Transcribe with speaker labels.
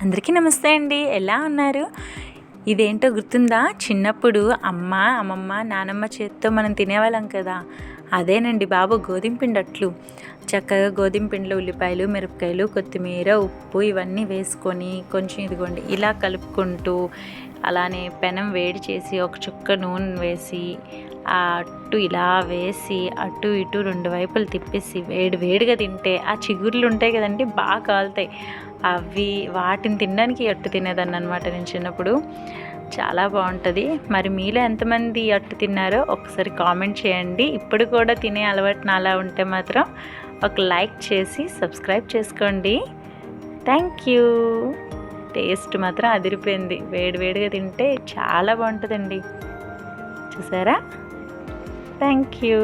Speaker 1: అందరికీ నమస్తే అండి. ఎలా ఉన్నారు? ఇదేంటో గుర్తుందా? చిన్నప్పుడు అమ్మమ్మ, నానమ్మ చేత్తో మనం తినేవాళ్ళం కదా. అదేనండి బాబు గోధుమ పిండి అట్లు. చక్కగా గోధుమ పిండిలో ఉల్లిపాయలు, మిరపకాయలు, కొత్తిమీర, ఉప్పు ఇవన్నీ వేసుకొని కొంచెం ఇదిగోండి ఇలా కలుపుకుంటూ, అలానే పెనం వేడి చేసి ఒక చుక్క నూనె వేసి ఆ అట్టు ఇలా వేసి అటు ఇటు 2 వైపులు తిప్పేసి వేడిగా తింటే ఆ చిగుర్లు ఉంటాయి కదండి, బాగా కాలుతాయి. వాటిని తినడానికి అట్టు తినేదాన్ని అనమాట నేను చిన్నప్పుడు. చాలా బాగుంటుంది. మరి మీలో ఎంతమంది అట్టు తిన్నారో ఒకసారి కామెంట్ చేయండి. ఇప్పుడు కూడా తినే అలవాటు నాలా ఉంటే మాత్రం ఒక లైక్ చేసి సబ్స్క్రైబ్ చేసుకోండి. Thank you. టేస్ట్ మాత్రం అదిరిపోయింది. వేడిగా తింటే చాలా బాగుంటుందండి. చూసారా? Thank you.